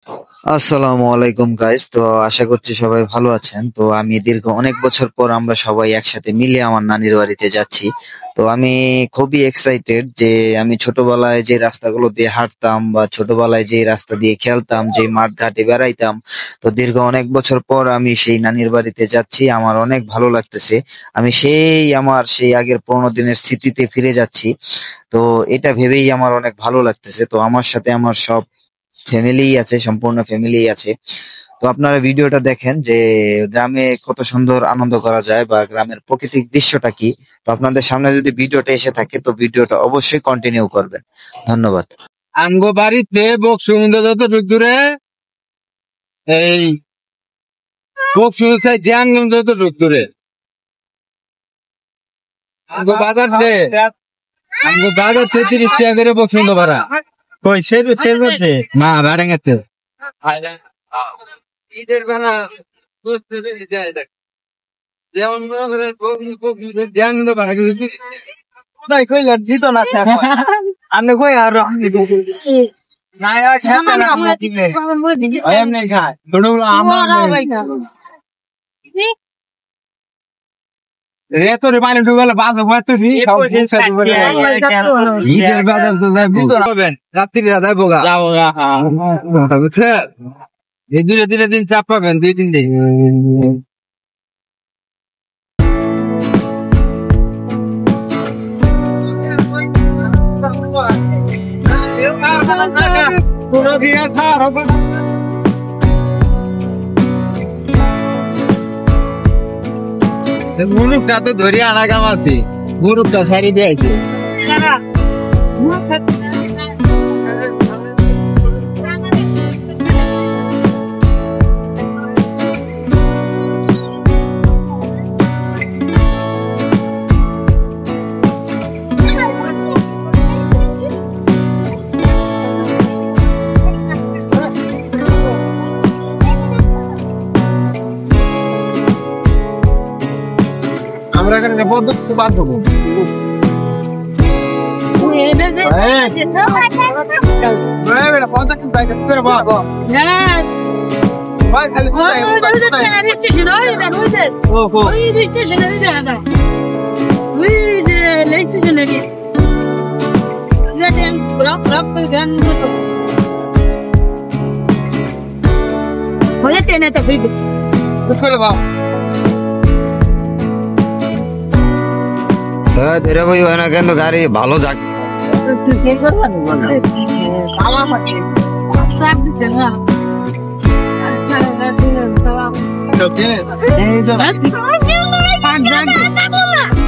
আসসালামু আলাইকুম গাইস। তো আশা করছি সবাই ভালো আছেন। তো আমি দীর্ঘ অনেক বছর পর আমরা সবাই একসাথে মিলে আমার নানির বাড়িতে যাচ্ছি। তো আমি খুবই এক্সাইটেড যে আমি ছোটবেলায় যে রাস্তাগুলো দিয়ে হাঁটতাম বা ছোটবেলায় যে রাস্তা দিয়ে খেলতাম, যে মাঠ ঘাটে বেড়াইতাম। তো দীর্ঘ অনেক বছর পর আমি সেই নানির বাড়িতে যাচ্ছি, আমার অনেক ভালো লাগতেছে। আমি সেই আগের পুরোনো দিনের স্মৃতিতে ফিরে যাচ্ছি। তো এটা ভেবেই আমার অনেক ভালো লাগতেছে। তো আমার সাথে আমার সব ফ্যামিলিই আছে, সম্পূর্ণ ফ্যামিলিই আছে। তো আপনারা ভিডিওটা দেখেন যে গ্রামে কত সুন্দর আনন্দ করা যায় বা গ্রামের প্রাকৃতিক দৃশ্যটা কি। তো আপনাদের সামনে যদি ভিডিওটা এসে থাকে তো ভিডিওটা অবশ্যই কন্টিনিউ করবেন। ধন্যবাদ। আমগো বাড়িতে বকসমুদ্র যতটুক দূরে, এই বকসমুদ্র ধ্যানগঞ্জ যতটুক দূরে। আমগো বাজার 30 টাকা করে বকসমুদ্র ভাড়া। কই সেরবে না ভাড়াঙ্গাতে ঈদের বেলা যেমন মনে করেন ধ্যানগঞ্জ ভাড়া কোথায় কইলা দিত না আপনি কই আর রেতরে পানি ঢুকালে বাজে ঈদের বাজার তো যাবেন, যাত্রীরা যাবো গা বুঝছে। এই দুটো দিনের দিন চাপ পাবেন, 2-3 দিন। মুরুখটা তো ধরে আনা কামাচ্ছি, মুরুখটা সারি দিয়েছে। আমরা এখানে পদ্ধতি বাদ দেবো। ধীরে বই হয় না কেন গাড়ি ভালো যাক।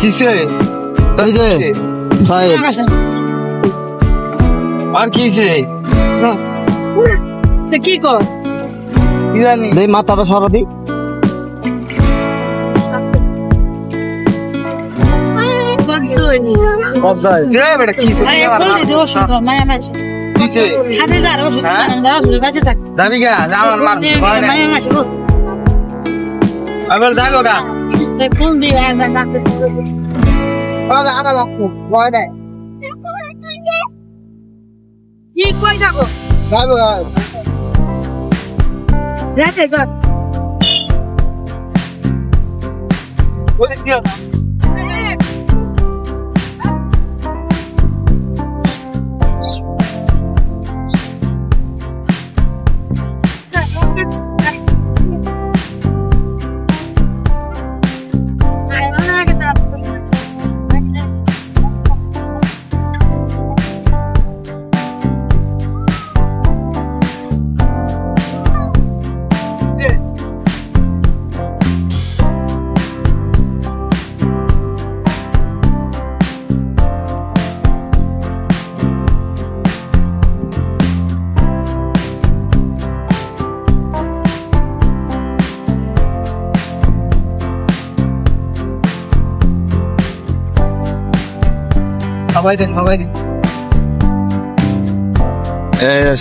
কিসে আর কিসে কি কর মাথাটা সরা দি সবাই দেন সবাই দেন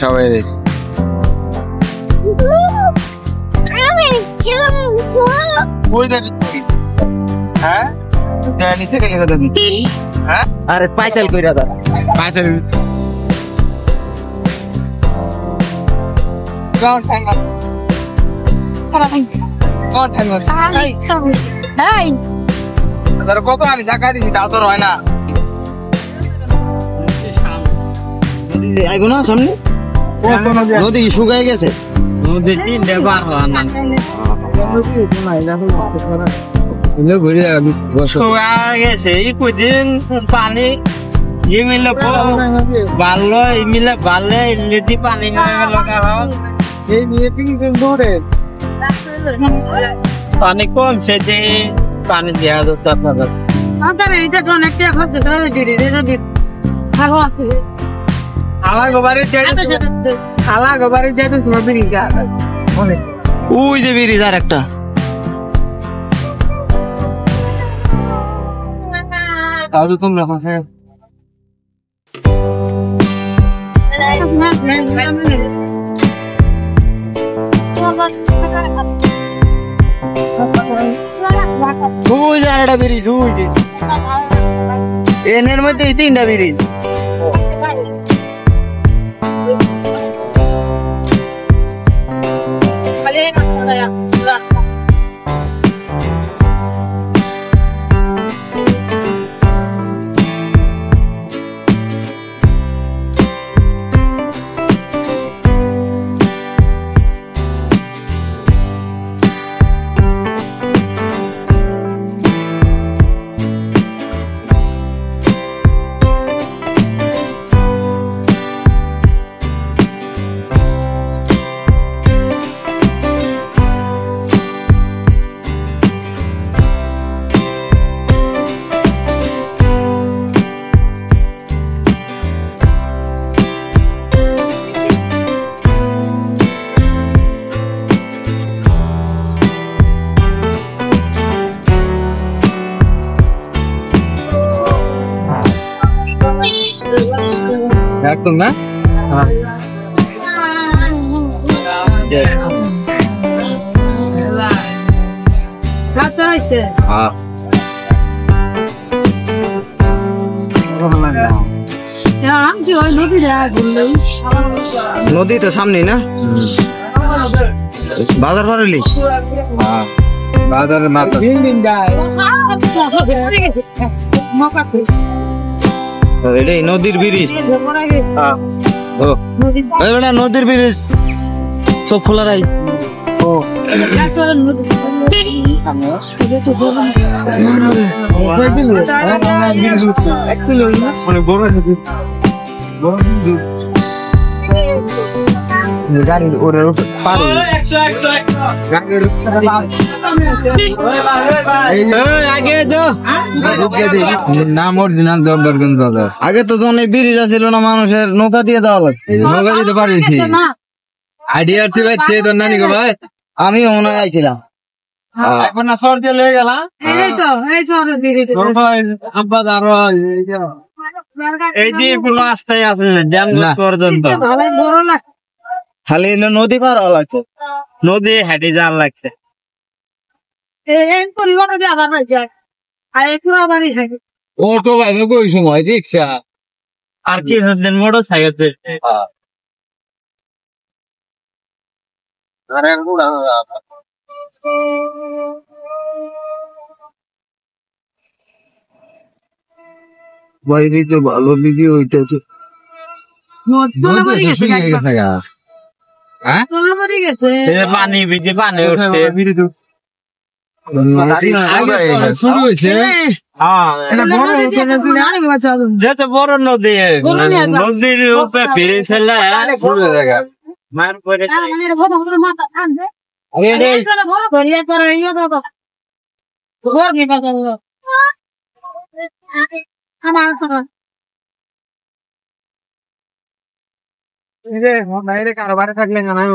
সবাই কই যাবি তুই? হ্যাঁ নিতে গেলে কথা হ্যাঁ আরে পাইতাল কইরা দা পাঁচ কত আমি টাকা দিচ্ছি তাও তোর হয় না আইবো না সামনে নদী শুকাই গেছে নদী তিনটে বার হওয়ার না শুকাই গেছে এই কদিন পানি মিলে বাড়লো মিলে বাড়লে ইলেদি পানি হয়ে গেল কারণ এই নিয়ে দৌড়ে পানি কমছে যে পানি দেওয়া যাচ্ছে আপনাদের ওই যে ব্রিজ আর একটা তোমরা ওই যে আর একটা ব্রিজ ওই যে এনের মধ্যে তিনটা ব্রিজ একদম না নদী তো সামনে না বাজার পারলি বাজারের মাথা এটাই নদীর ব্রিজ নদীর ব্রিজ সব খোলা রাই গাড়ি ওরে পারে আগে তো নাম অরিজিনাল জব্বরগঞ্জ বাজার আগে তো অনেক ব্রিজ ছিল না মানুষের নৌকা দিয়ে দেওয়া লাগছে নৌকা দিতে পারিছি আইডিয়া আসছি ভাই তে তোর নানি গো ভাই আমিও মনে হয় আইছিলাম এখন না সর দিয়ে লয়ে গেলাম এই দিয়ে কোনো আস্থায় আছে না পর্যন্ত খালি নদী পার হওয়া লাগছে নদী হেঁটে যাওয়ার লাগছে অটো ভাইবে ওই সময় রিক্সা আর কি মোটর সাইকেল বাইরে তো ভালো ভিডিও হইতেছে পানি ভিজে পানি উঠছে শুরু হয়েছে যেহেতু বড় নদী নদীর উপরে ফিরে ছেলে মার পরে কারোবারে থাকলে জানাই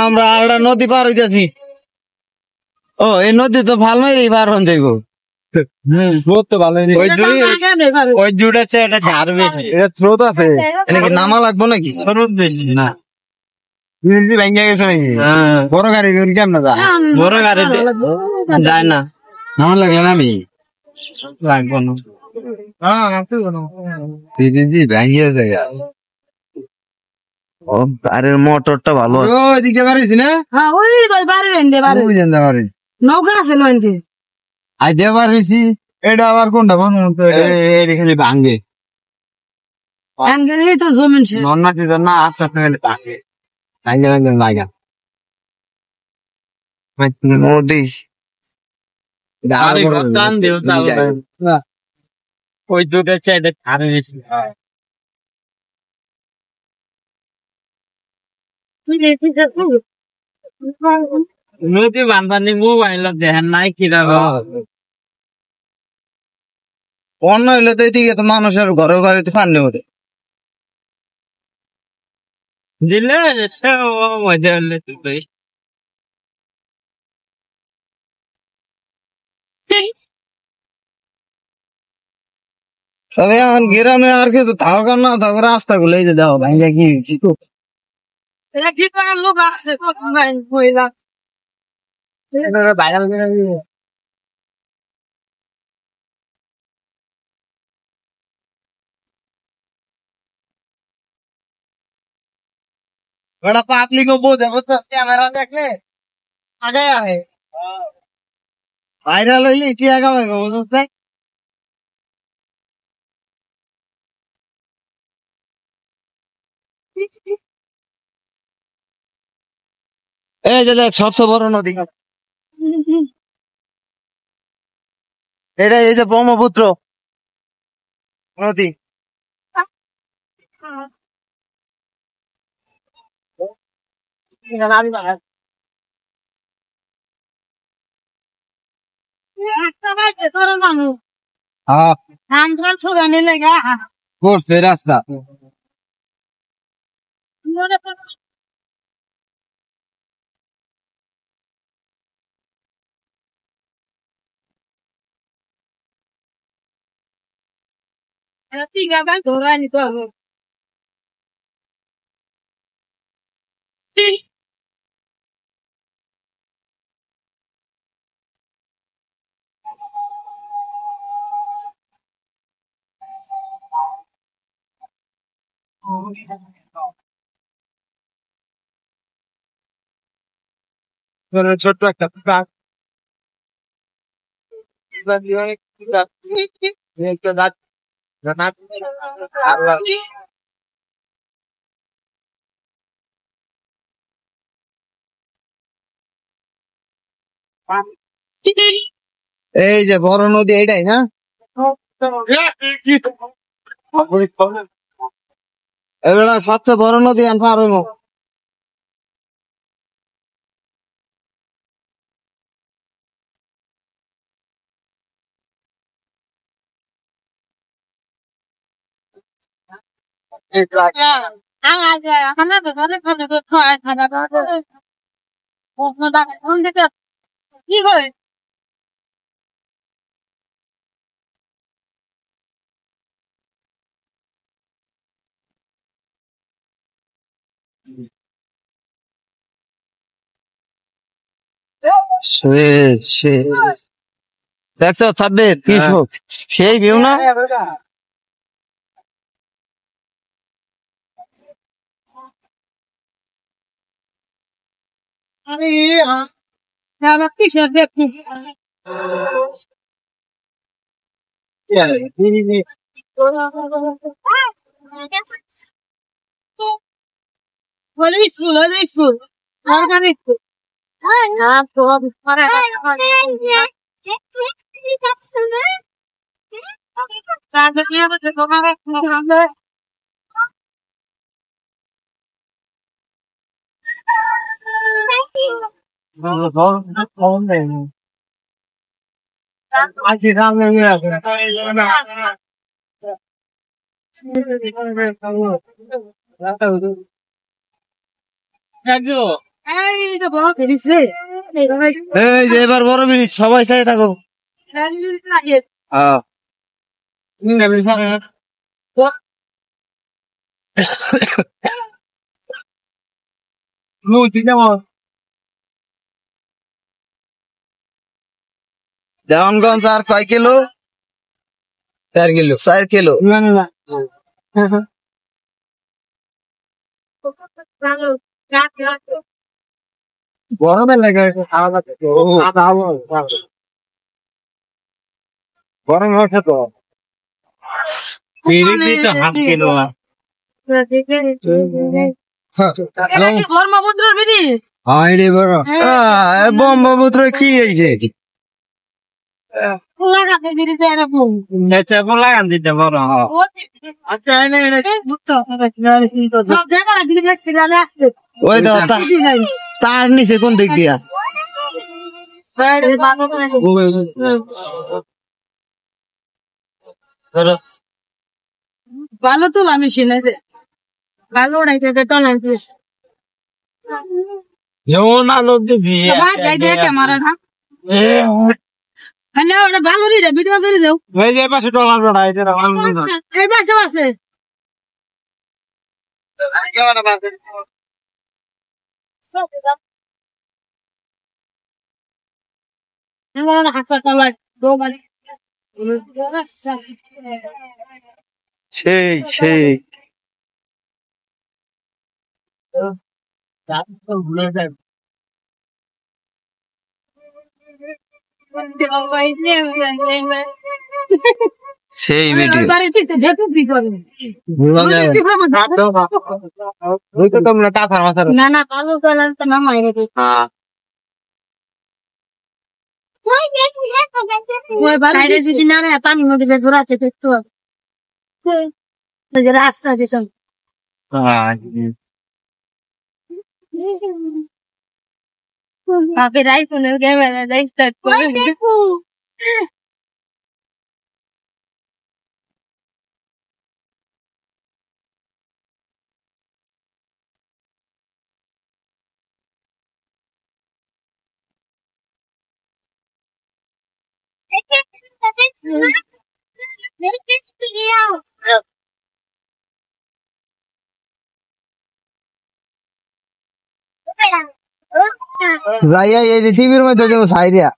আমরা আর একটা নদী পার হইতেছি। ও এই নদী তো ভাল মেরে পার হন যাইব। ওই জুড়েছে এটা ঝাড় বেশি, এটা স্রোত আছে, নাকি নামা লাগবো নাকি? স্রোত বেশি না, ভেঙে গেছে নাকি? বড় গাড়ি কেমন যায়? বড় গাড়ি যায় না, নামা লাগলে নামি লাগবো না। ভেঙে যায় গাড়ির মোটরটা ভালো। ওইদিকে পারিস না? হ্যাঁ ওই বাড়ি রেন্দে বাড়ি জানতে পারিস নৌকা আছে নইতে আইডিয়া পারিছি। এটা আবার কোনটা খালি ভাঙ্গে এই তো জমিন সে নন্নাটি না আস্তে আস্তে খালি ভাঙ্গে ভাঙ্গে ভাঙ্গে লাগা নদী ওই দুটো চাইটা আরো বেশি। নদী বান্ধানি মোবাইল দেখেন নাই কিরকম অন্য হইলে তো এদিকে তো মানুষের ঘরের বাড়িতে পানি ওঠে দিলে মজা হলে তুই তবে এখন গ্রামে আর কিছু থাক না থাক রাস্তা গুলো এই যে দাও ভাঙ্গা কি কি করে লোক আছে মহিলা बड़ा पातली को बहुत जबरदस्त कैमरा देख ले आ गया है वायरल हो ली आगा में बहुत है এই যে দেখ সবচেয়ে বড় নদী এটা এই যে ব্রহ্মপুত্র নদী করছে রাস্তা ধরা নিতে হবে ছোট্ট একটা এই যে বড় নদী এইটাই না এবার সবচেয়ে বড় নদী আমি পার হইব কি করে দেখছো সাব্বির কি শোক সেই ভিউ না কিসের দেখি হলো স্কুল অর্গানিক না তো পরে এই তো বড় ফেলিছে এই যে এবার বড় ব্রিজ সবাই চাই থাকো। হ্যাঁ দেওয়ানগঞ্জ আর কয় কিলো? 4 কিলো। 4 কিলো। গরমের লাগে খাওয়া গরম হচ্ছে তো ব্রহ্মপুত্রের বিধি হ্যাঁ রে বড় ব্রহ্মপুত্র কি হয়েছে? লাগাতে বিধিতে এরকম লাগান দিতে বড় আচ্ছা সব জায়গায় বিধি দেখছি আসছে ওই তো তার নিচে কোন দিক দিয়া? ভালো তো আমি শুনেছে ভালো উড়াইতে টলার যেমন আলো দিয়ে যাই দিয়ে ক্যামেরা না হ্যাঁ ওটা ভালো রে ভিডিও করে দাও ওই যে পাশে টলার বড় এটা এই পাশে আছে হাসপাতাল সেই সেই ভিডিও তোমরা টাকার মাথা না না কালো কালার তো না মাইরে বাইরে যদি না রে পানি নদীতে ঘোরাতে দেখতো রাস্তা দিছ বাপের আইফোনের ক্যামেরা স্টার্ট করে যাইয়া এই টিভির মধ্যে দেবো সাইরিয়া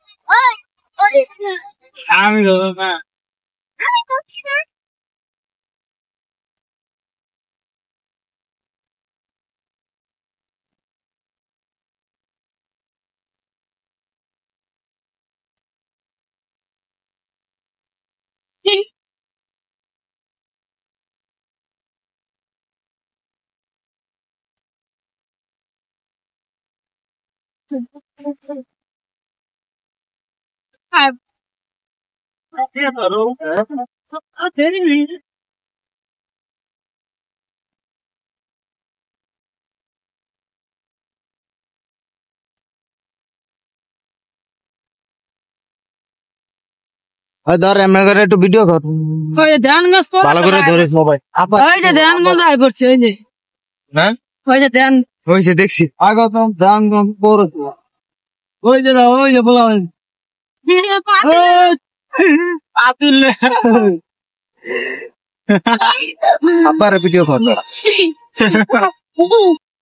আমি না ধর এমনি করে একটু ভিডিও কর ওই যে ধ্যান গাছ ভালো করে ধরে সবাই ওই যে ধ্যান গাছ আই পড়ছে ওই যে হ্যাঁ ওই যে ধ্যান হয়েছে দেখছি আগত দাম বড় ওই যে দাও ওই যে বলা আতিল আবার ভিডিও কর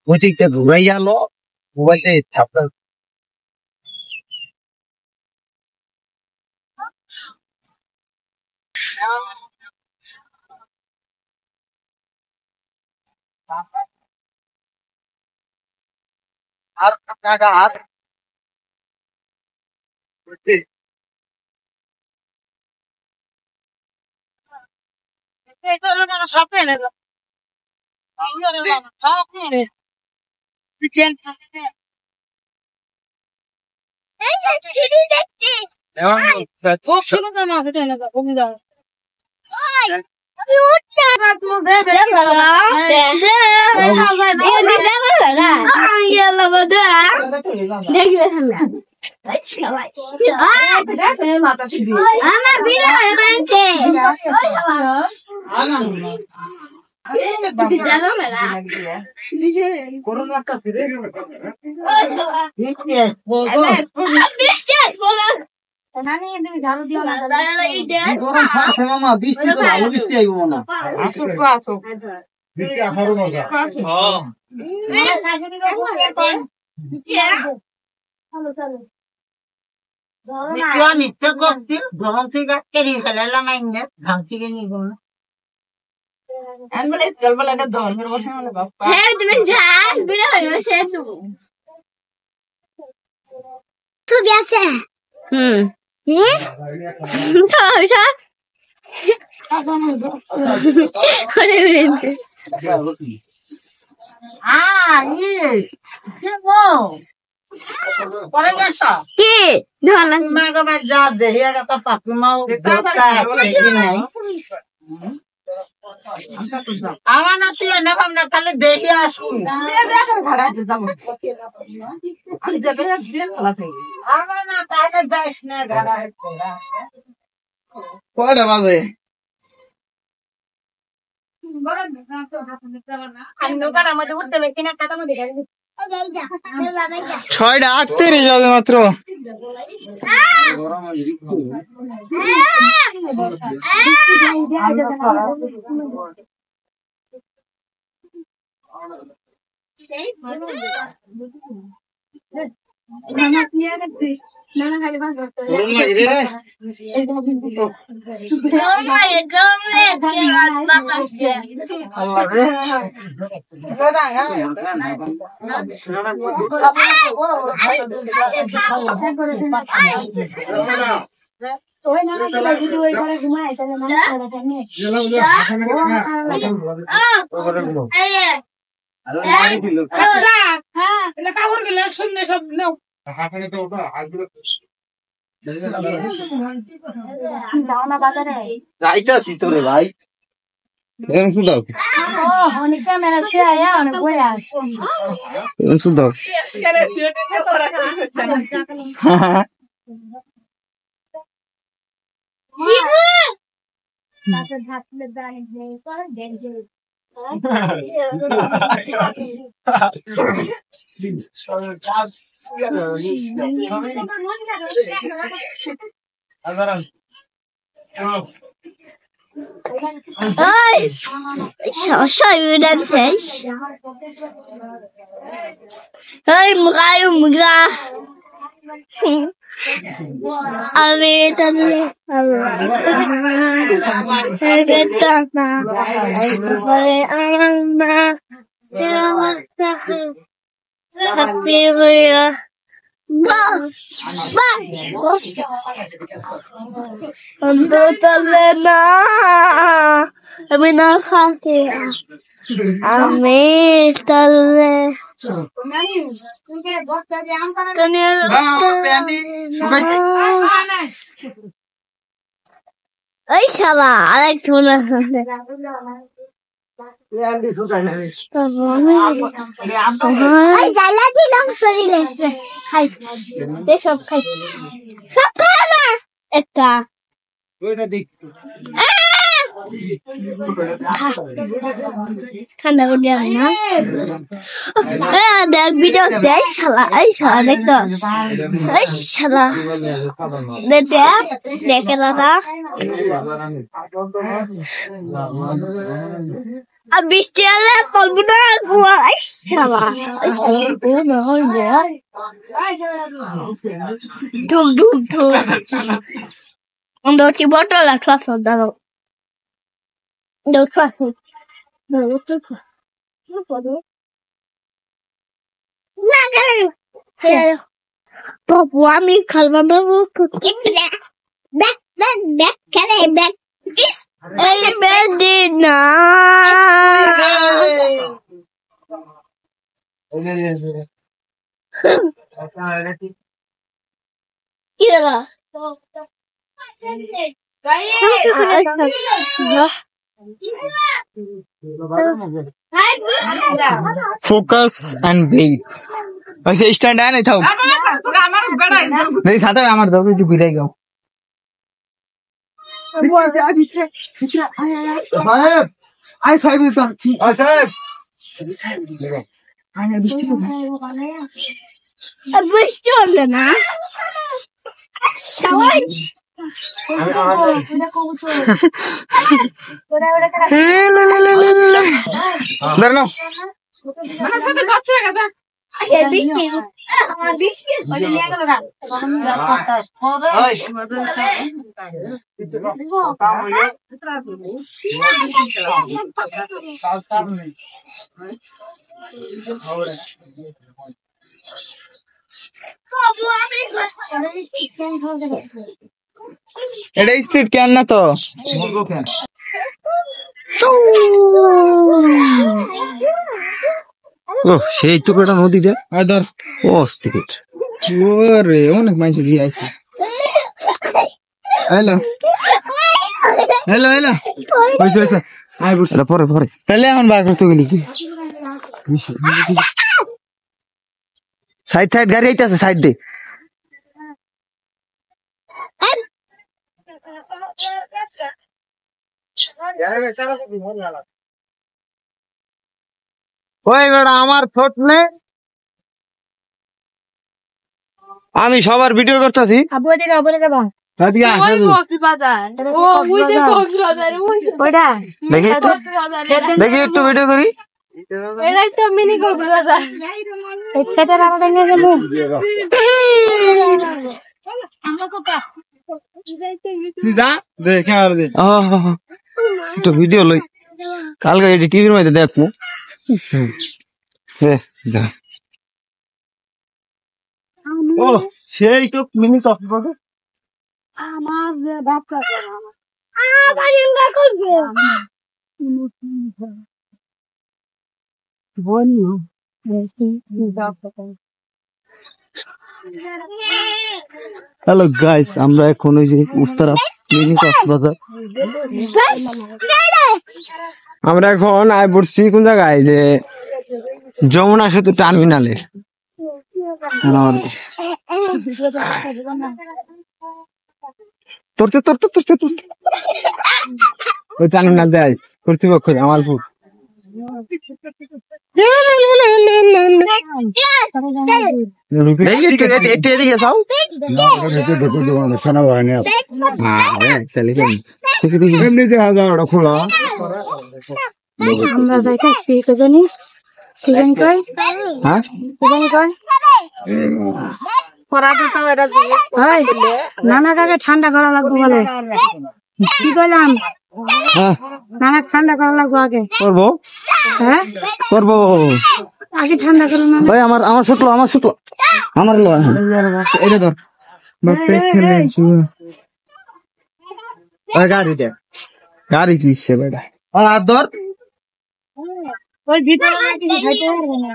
ওই দিকটা ঘুরাই গেল মোবাইলটা আপনার আর টাকা আর সব পেয়ে নেব খুব সুন্দর মাছ এটা না কমি দাও আমার বিয়ে হয়ে গেছে মামা বৃষ্টি তো ভালো বৃষ্টি আইব না হ্যাঁ তুমি যান বিয়ে হয়ে গেছে ছবি আছে কি আমার নাতি এনে ভাবনা খালি দেখে আসুন আমার না তাহলে যাস না ঘাড়া কয়টা বাজে ছয়টা 38 বাজে মাত্র কাপড় গেলে শূন্য সব নেও যাইতাছি তোরে ভাই এরকম সুদাও অনেক ক্যামেরা ছেড়ে অনেক বই আছে এরকম সুদাও show you that fish. Hey, mga. Ay, শালা আরেক শোনা ay জ্বালা দিলাম শরীরে খাই সব খাই সব খাই না একটা ঠান্ডা করে দেয় না দেখ ভিডিও দেখ শালা এই শালা দেখতো এই শালা দেখ দেখে দাদা আর বৃষ্টি এলে বলবো না এই শালা ঢুক ঢুক ঢুক দৌড়ছি বটল আর শ্বাস দাঁড়ো দৌড় বাবু আমি খেলবা বাবু দেখ দেখ দেখ খেলে দেখ এই বেদি না কি হলো ফোকাস এন্ড ব্রেভ আচ্ছা স্ট্যান্ড আয় নাই থাও नहीं साथ আমার দাও একটু ঘুরাই গাও সাহেব আই সাহেব সাহেব বৃষ্টি হলো না সবাই ধরো এটা স্ট্রিট ক্যান না তো ও সেই তো বেটা নদীটা ধর ও অস্থির ওরে অনেক মানুষ দিয়ে আছে হ্যালো হ্যালো হ্যালো হয়েছে হয়েছে আয় বসে পরে পরে তাহলে এখন বার করতে গেলি কি সাইড সাইড গাড়ি আইতেছে সাইড দে ওই বেটা আমার ফোট নে আমি সবার ভিডিও করতেছি দেখি একটু দেখি একটু ভিডিও করি একটু ভিডিও লই কালকে এটি টিভির মধ্যে দেখবো ও সেই তো মিনি কফি পাবে আমার ব্যবসা আমার ইনকা করবে বনিও হ্যালো গাইস আমরা এখন ওই যে উস্তারা মিনি কক্সবাজার আমরা এখন আয় পড়ছি কোন জায়গায় যে যমুনা সেতু টার্মিনালে তোরতে তোরতে তোরতে তোরতে ওই টার্মিনাল দেয় কর্তৃপক্ষ আমার ভুল একটু এদিকে যাও খোলা আমরা যাইতেছি জানি সিজন কই হ্যাঁ সিজন কই নানা কাকে ঠান্ডা করা লাগবে বলে কি কইলাম নানা ঠান্ডা করা লাগবে আগে করবো হ্যাঁ করবো আগে ঠান্ডা করো না ভাই আমার আমার শুকলো আমার লো এটা ধর গাড়ি দেখ গাড়ি কিনছে বেটা আর হাত ধর ওই ভিতরে কিছু খাইতে পারবে না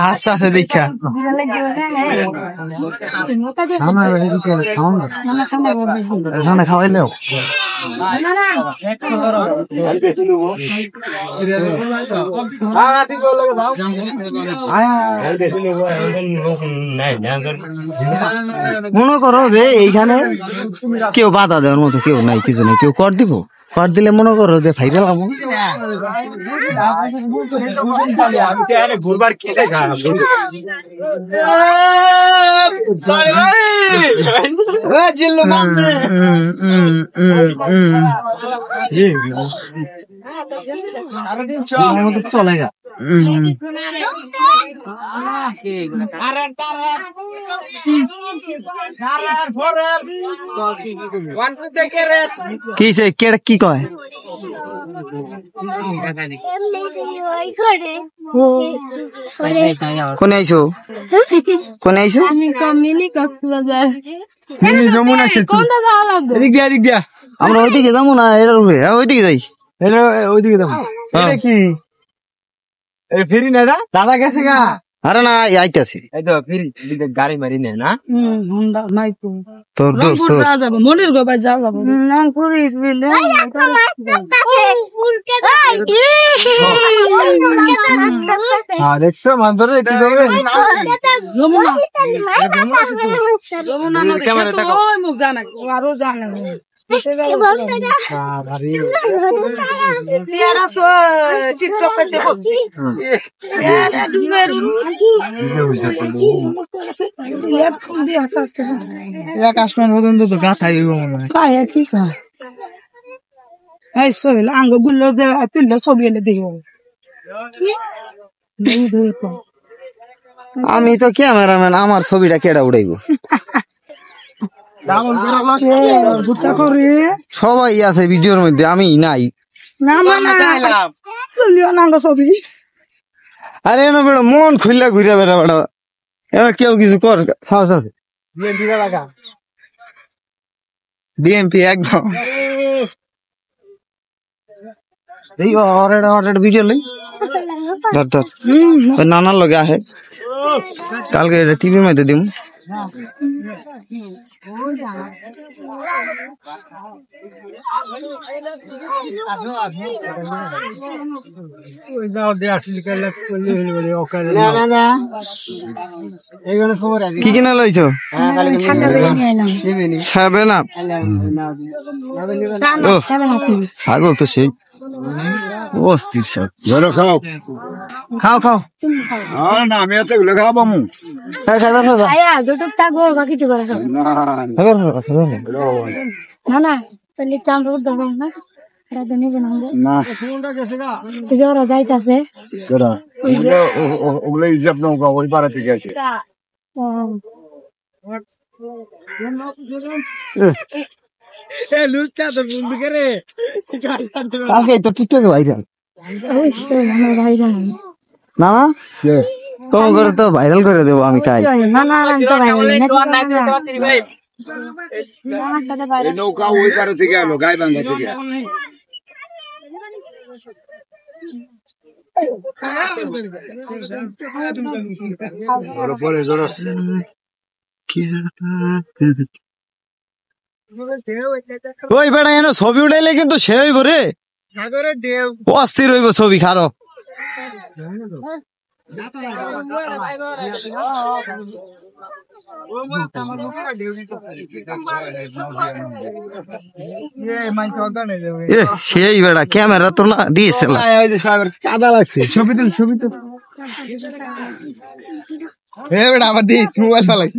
হাসতে আছে দেখা খাওয়াইলেও মনে করো যে এইখানে কেউ বাধা দেওয়ার মতো কেউ নাই কিছু নাই কেউ কর দিব কর দিলে মনে করো যে ভাইরাল হবো ঘুরবার খেলে জিল্লু মারতে চলে গা কি সে কেড়ে কি কয় কোনে আইছো কোনে আইছো আমি মিনি কক্সবাজার মিনি যমুনা সেতু কোনটা যাওয়া লাগবে এদিক দিয়া আমরা ওইদিকে যাবো না এটার উপরে ওইদিকে যাই এটা ওইদিকে যাবো এটা কি ফেরি না দাদা গেছে গা আরে না আইতাছি এই তো ফেরি গাড়ি মারি নে না হুন্ডা নাই তো তোর দোস্ত তোর যাবো মনির গোবাই যাও যাবো না পুরি বিলে দেখছো মান্তরে কি করবে যমুনা যমুনা নদী সেতু ওই মুখ জানা আরো জানা টিকটক আসমান পর্যন্ত তো গাথাই হইব মনে হয় কায়া কি কয় এই সোহেল আঙ্গ গুলো তুললে ছবি এলে দেখব আমি তো ক্যামেরাম্যান আমার ছবিটা কেডা উড়াইবো সবাই আছে ভিডিওর মধ্যে আমি নাই ছবি আরে না বেড়া মন খুললা ঘুরে বেড়া বেড়া এবার কেউ কিছু কর সাহস আছে বিএমপি একদম এই অর্ডার ভিডিও লই ধর ধর নানার লগে আহে কালকে এটা টিভির মধ্যে দিম কি কিনা লইছ সেভেন আপ ছাগল তো সেই অস্থির সব খাও খাও খাও না আমি এত গুলো খাওয়া পামু না না তাহলে চাঁদ ধরো না ওরা যাইতাছে ওগুলো হিসাব নৌকা ওই পাড়া থেকে আছে কালকে তো টিকটকে ভাইরাল না না তোমার করে তো ভাইরাল করে দেবো আমি তাই নৌকা ওই পাড়া থেকে আলো গাইবান্ধা থেকে ওই বেড়া এনে ছবি উঠাইলে কিন্তু সে হইব রে অস্থির হইব ছবি খারো সেই বেড়া ক্যামেরা তো না দিয়েছে কাদা লাগছে ছবি তুল ছবি তুল বেড়া আবার দিস মোবাইল ফালাইছি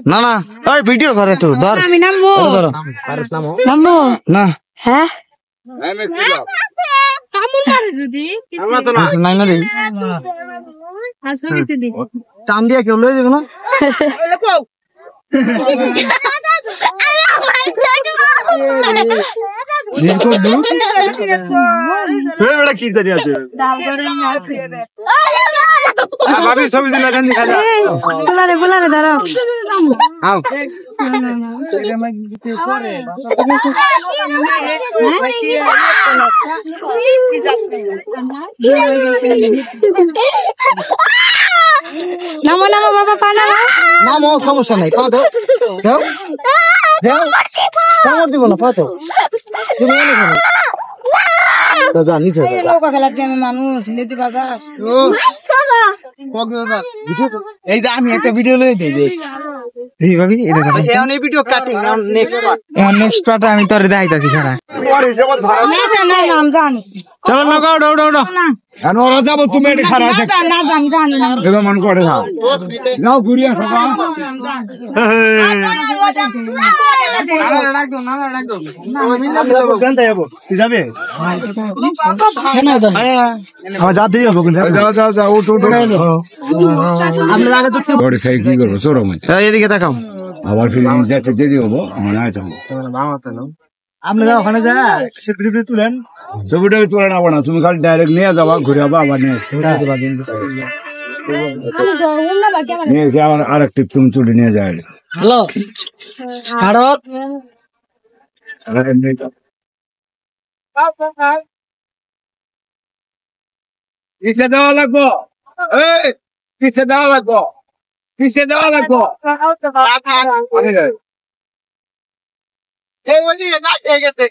না না ওই ভিডিও করে তো ধর আমি নামবো নামবো না হ্যাঁ যদি নাই না রে টান দিয়া কেউ লয়ে যাবে না কি আছে ছবি দিলা বলারে দাঁড়াও নামো নামো বাবা পা নামো নামো সমস্যা নাই পা দাও দাও দাও কামড় দিব না পা তো তুমি এনে খাও এই নৌকা খেলার টাইমে মানুষ লেজি বাজার এই যে আমি একটা ভিডিও লই দেই দেখ এই ভাবি এটা এখন এই ভিডিও কাটিং নেক্সট পার্ট আমি তোরে দেখাইতাছি খারাপ না নাম জানি চলো নৌকা ওঠো ওঠো ওঠো না আর ওরা যাবো তুমি এটা খারাপ না জানি জানি না এবার মন করে খাও নাও ঘুরিয়ে আসো গা। ওরে সেই কি করবো চোরো মাছ এদিকে তাকাও আবার ফিরে যাচ্ছে দেরি হবো আমার না যাবো আপনি যা ওখানে যা সিকিউরিটি তুলেন ছবিটাকে তুলে নেবো না তুমি খালি ডাইরেক্ট নিয়ে যাবা ঘুরে যাবো আবার নিয়ে নিয়ে এসে আবার আরেকটি তুমি চুটি নিয়ে যায় হ্যালো ভারত পিছিয়ে দেওয়া লাগবো এই পিছিয়ে দেওয়া লাগবো পিছিয়ে দেওয়া লাগবো এই বলি না ঠিক গেছে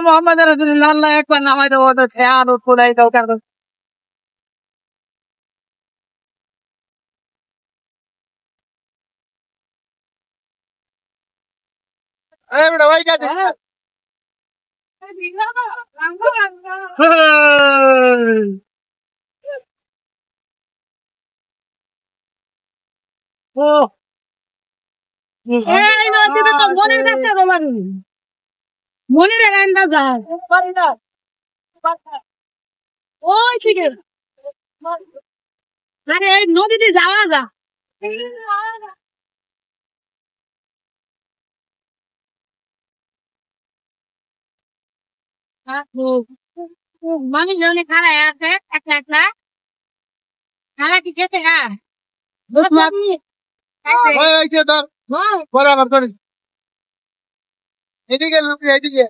মোহাম্মদ রাসূলুল্লাহ একবার নামাই দেবো তো খেয়াল উৎপুলাই দাও কারণ বেটা ভাই কাছে মনের কাছে তোমার মনের রান্না যায় ওই ঠিক আরে এই নদীতে যাওয়া যা মানুষ জনে খারায় আছে একলা একলা খারা কি খেতে হ্যাঁ বরাবর করে এদিকে লোক এদিকে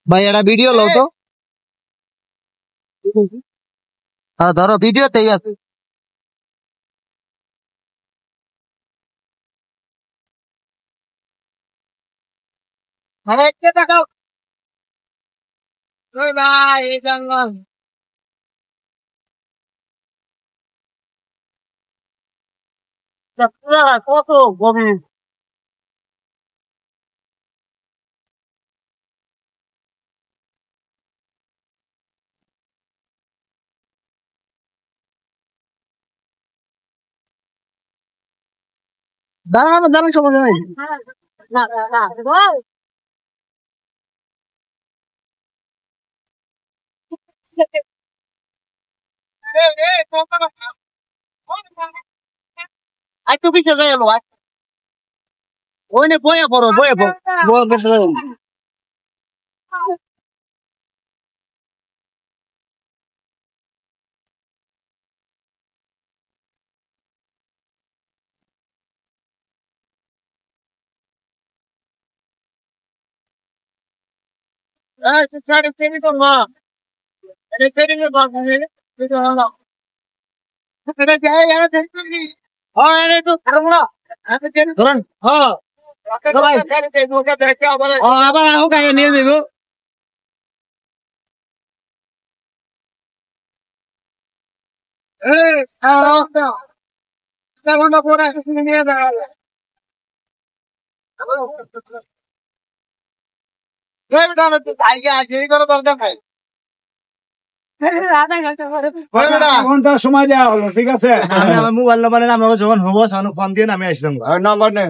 ভাই এটা ভিডিও লো তো হ্যাঁ ধরো ভিডিওতেই আছে কে দেখাও ওই ভাই এই জঙ্গল কত গভীর দাঁড়ানো দাঁড়ানো সমস্যা নাই আই তো পিছিয়ে যাই ভাই ওই নে বয়ে পড়ো সাড়ে তিন তো মা এটা ট্রেনিং এর বাস আছে এটা হলো এটা যায় আর দেখি হ্যাঁ এটা তো করুণা আপনি কেন ধরুন হ্যাঁ সবাই আবার আও গায়ে নিয়ে দেব এই সারাটা কেমন পড়া শুনে নিয়ে দাঁড়ালে এই বেটা না তো আইগে আগে করে দরকার নাই আধা ঘন্টা পরে ওই বেটা ঘন্টার সময় দেওয়া হলো ঠিক আছে আমার মোবাইল নাম্বার না আমরা যখন হবো সানু ফোন দিয়ে আমি আসলাম নাম্বার নে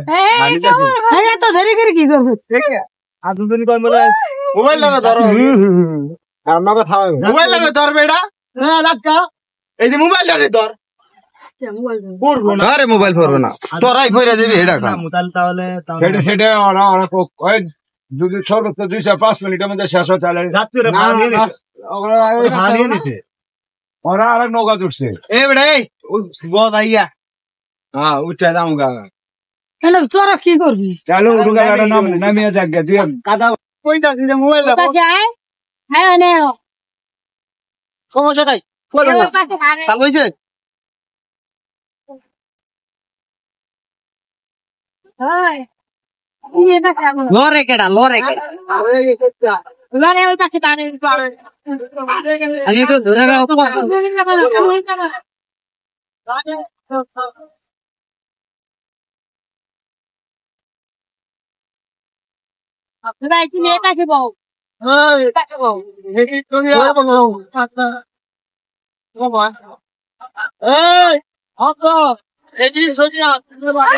এই এত দেরি করে কি করবে আর দুদিন কই বলে মোবাইল না ধরো আমাকে থামাই মোবাইল না ধর বেটা হ্যাঁ লাক্কা এই যে মোবাইল না ধর পড়বো না আরে মোবাইল পড়বো না তোরাই ফইরা দিবি এটা তাহলে সেটা সেটা ওরা ওরা ওই যদি সর্বোচ্চ 2-5 মিনিটের মধ্যে শেষ হয়ে চলে রাত্রে ভালো নিছে ওরা আরেক নৌকা চড়ছে এ বেটা এই বদ আইয়া হ্যাঁ উঠে যাবো গা তাহলে তোরা কি করবি? চলো উড়ুগাড়া নামিয়ে যাক গে দুই কাদা কই দা মোবাইল দাও পাশে আয়। হ্যাঁ নে সমস্যা নাই চালু হইছে লরে কেডা আগে একটু ধরে রাখো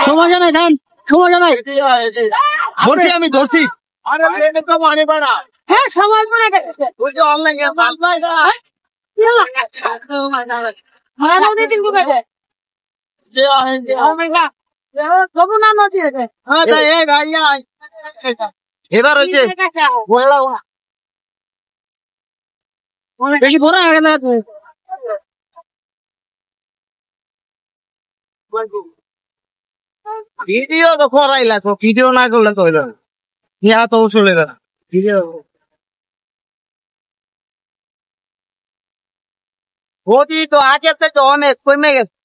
সমস্যা নাই ধান সমস্যা নাই ধরছি আমি ধরছি হ্যাঁ সময় করে গেছে অনলাইনে এবার হয়েছে বেশি বড় হয়ে গেল ভিডিও তো করাই লাগো ভিডিও না করলে কইল ইয়া তো চলে না ভিডিও গতি তো আগের থেকে অনেক কমে গেছে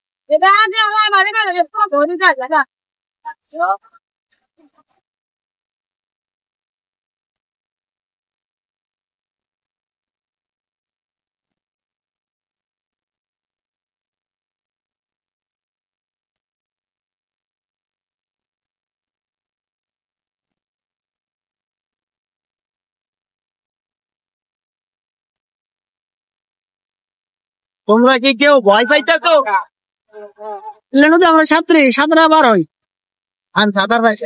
তোমরা কি কেউ ভয় পাইতেছ লেনো তো আমরা ছাত্রী সাঁতার বার হই আমি সাঁতার পাই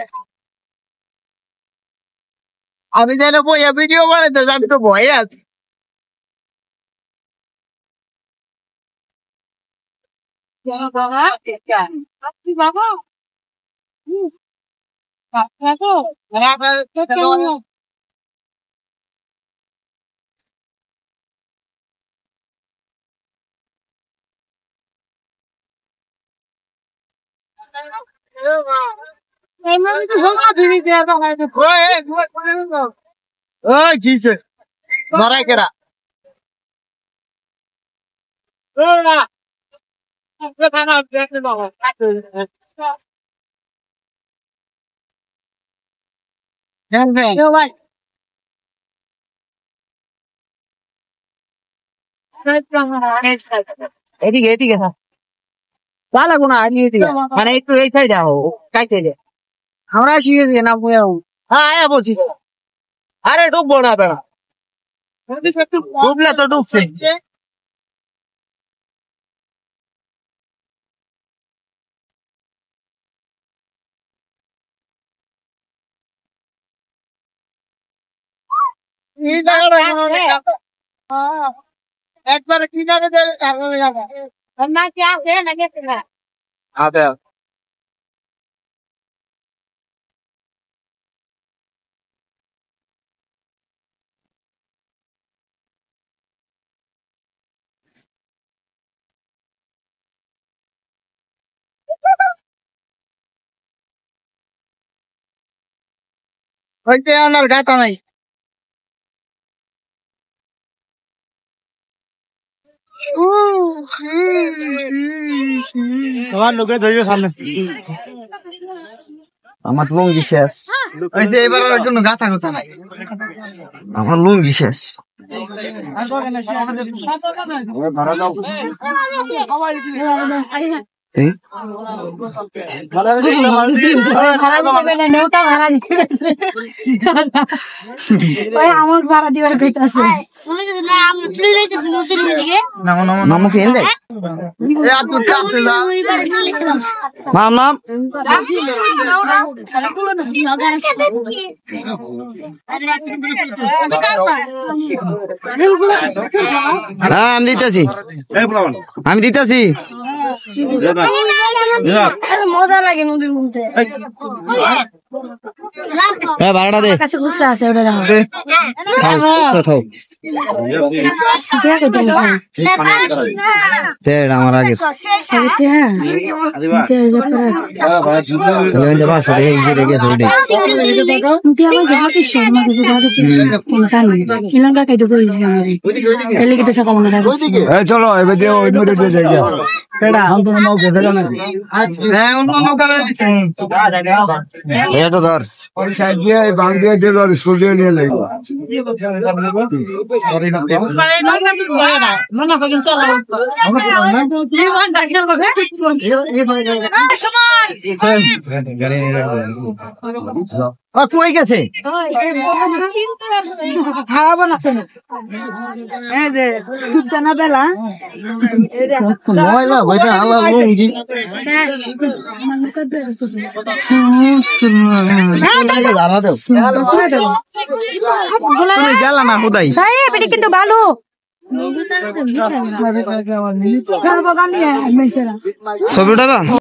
আমি যেন বইয়া ভিডিও বানাইতে আমি তো ভয়ে আছি মারাই কেডা এদিকে এদিকে ভালো কোন মানে একটু এই সাইডে আও কাই সাইডে আমরা শিখেছি না হ্যাঁ আয়া বলছি আরে ডুববো না বেড়া ডুবলে তো ডুবছে একবার কিনারে না কি আছে না গেছে না আবে হইতে আমার গাতা নাই তোমার লোকের ধৈর্য সামনে আমার লুঙ্গি শেষ এবার আর কোনো গাথা কথা নাই আমার লুঙ্গি শেষ এই আমার ভাড়া দিবার কইতাছে নামকে এলে মাম নাম হ্যাঁ আমি দিতেছি মজা লাগে নদীর মধ্যে ভাড়াটা দে কাছে খুচরা আছে ওটা থাও তেল আমার আগে চলো এবার দিয়ে ওই নদী দিয়ে যাই এটা ধর ওই সাইড দিয়ে বাং দিয়ে দিল স্কুল দিয়ে নিয়ে লাগবে কই গেছে খাওয়াবো না জানা বেলা গেলাম না কোথায় কিন্তু ভালো ছবি উঠাবা